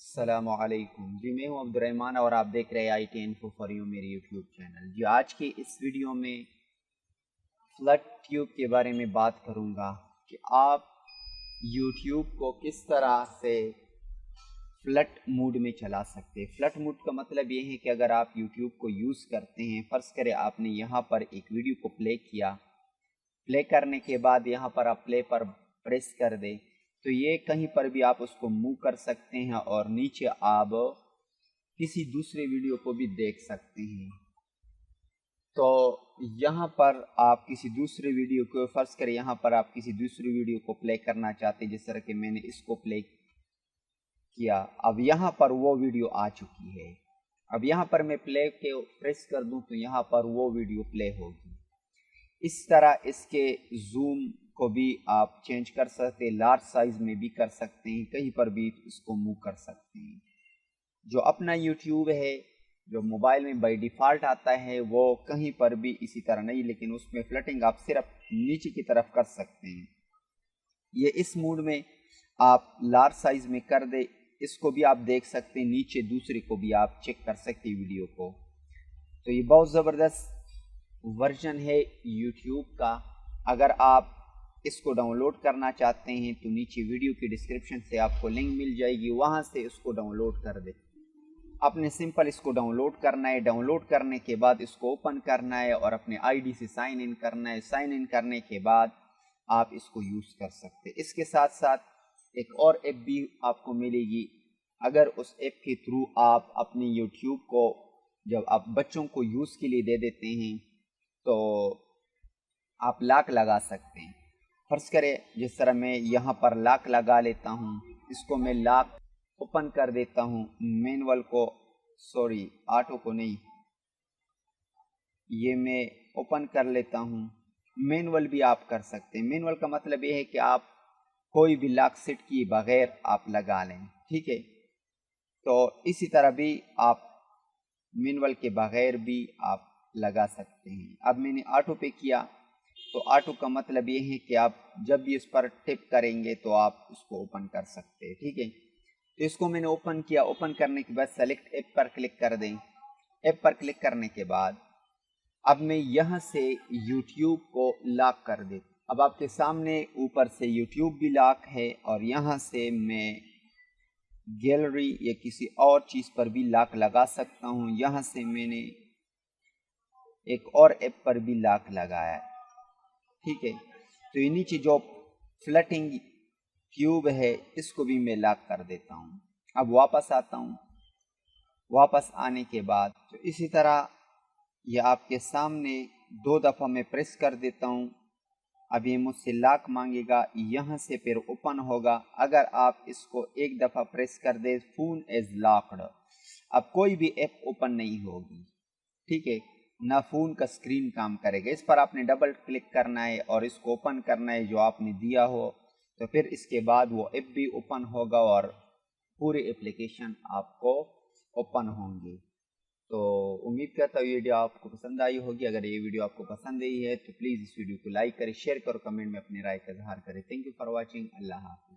السلام علیکم جی، میں ہوں عبدالرحمن اور آپ دیکھ رہے ہیں I T info for you میری یوٹیوب چینل۔ جی آج کے اس ویڈیو میں فلٹ ٹیوب کے بارے میں بات کروں گا کہ آپ یوٹیوب کو کس طرح سے فلٹ موڈ میں چلا سکتے ہیں۔ فلٹ موڈ کا مطلب یہ ہے کہ اگر آپ یوٹیوب کو یوز کرتے ہیں، فرض کرے آپ نے یہاں پر ایک ویڈیو کو پلے کیا، پلے کرنے کے بعد یہاں پر آپ پلے پر پریس کر دیں تو یہ کہیں پر بھی آپ اس کو موو کر سکتے ہیں اور نیچے آپ کسی دوسرے ویڈیو کو بھی دیکھ سکتے ہیں۔ تو یہاں پر آپ کسی دوسرے ویڈیو کو فرض کریں، یہاں پر آپ کسی دوسری ویڈیو کو پلے کرنا چاہتے ہیں، جس طرح کہ میں نے اس کو پلے کیا، اب یہاں پر وہ ویڈیو آ چکی ہے۔ اب یہاں پر میں پلے کے پریس کر دوں تو یہاں پر وہ ویڈیو پلے ہوگی۔ اس طرح اس کے زوم کو بھی آپ چینج کر سکتے ہیں، لارج سائز میں بھی کر سکتے ہیں، کہیں پر بھی اس کو موو کر سکتے ہیں۔ جو اپنا یوٹیوب ہے، جو موبائل میں بائی ڈیفالٹ آتا ہے، وہ کہیں پر بھی اسی طرح نہیں، لیکن اس میں فلٹنگ آپ صرف نیچے کی طرف کر سکتے ہیں۔ یہ اس موڈ میں آپ لارج سائز میں کر دیں، اس کو بھی آپ دیکھ سکتے ہیں، نیچے دوسرے کو بھی آپ چیک کر سکتے ہیں ویڈیو کو۔ تو یہ بہت زبردست ورژن ہے یوٹیوب کا۔ اگر آپ اس کو ڈاؤن لوڈ کرنا چاہتے ہیں تو نیچے ویڈیو کی ڈسکرپشن سے آپ کو لنک مل جائے گی، وہاں سے اس کو ڈاؤن لوڈ کر دیں۔ آپ نے سمپل اس کو ڈاؤن لوڈ کرنا ہے، ڈاؤن لوڈ کرنے کے بعد اس کو اوپن کرنا ہے اور اپنے آئی ڈی سے سائن ان کرنا ہے۔ سائن ان کرنے کے بعد آپ اس کو یوز کر سکتے ہیں۔ اس کے ساتھ ساتھ ایک اور ایپ بھی آپ کو ملے گی۔ اگر اس ایپ کے تھرو آپ اپنے یوٹیوب کو جب آپ بچوں کو یوز کے لیے دے دیتے ہیں تو آپ لاک لگا سکتے ہیں۔ فرض کرے جس طرح میں یہاں پر لاک لگا لیتا ہوں، اس کو میں لاک اوپن کر دیتا ہوں، مینول کو آٹو کو نہیں، یہ میں اوپن کر لیتا ہوں۔ مینول بھی آپ کر سکتے ہیں۔ مینول کا مطلب یہ ہے کہ آپ کوئی بھی لاک سیٹ کیے بغیر آپ لگا لیں، ٹھیک ہے۔ تو اسی طرح بھی آپ مینول کے بغیر بھی آپ لگا سکتے ہیں۔ اب میں نے آٹو پہ کیا تو آٹو کا مطلب یہ ہے کہ آپ جب بھی اس پر ٹپ کریں گے تو آپ اس کو اوپن کر سکتے ہیں، ٹھیک ہے۔ تو اس کو میں نے اوپن کیا، اوپن کرنے کے بعد سیلیکٹ ایپ پر کلک کر دیں۔ ایپ پر کلک کرنے کے بعد اب میں یہاں سے یوٹیوب کو لاک کر دیں۔ اب آپ کے سامنے اوپر سے یوٹیوب بھی لاک ہے اور یہاں سے میں گیلری یا کسی اور چیز پر بھی لاک لگا سکتا ہوں۔ یہاں سے میں نے ایک اور ایپ پر بھی لاک لگایا، ٹھیک ہے۔ تو یہ نیچے جو فلٹنگ ٹیوب ہے اس کو بھی میں لاک کر دیتا ہوں۔ اب واپس آتا ہوں۔ واپس آنے کے بعد تو اسی طرح یہ آپ کے سامنے 2 دفعہ میں پریس کر دیتا ہوں۔ اب یہ مجھ سے لاک مانگے گا، یہاں سے پھر اوپن ہوگا۔ اگر آپ اس کو ایک دفعہ پریس کر دیں، فون از لاکڈ، اب کوئی بھی ایپ اوپن نہیں ہوگی، ٹھیک ہے، نہ فون کا سکرین کام کرے گا۔ اس پر آپ نے ڈبل کلک کرنا ہے اور اس کو اوپن کرنا ہے جو آپ نے دیا ہو، تو پھر اس کے بعد وہ ایپ بھی اوپن ہوگا اور پورے اپلیکیشن آپ کو اوپن ہوں گے۔ تو امید کرتا ہوں یہ ویڈیو آپ کو پسند آئی ہوگی۔ اگر یہ ویڈیو آپ کو پسند آئی ہے تو پلیز اس ویڈیو کو لائک کریں، شیئر کرو، کمنٹ میں اپنی رائے کا اظہار کریں۔ Thank you for watching. اللہ حافظ۔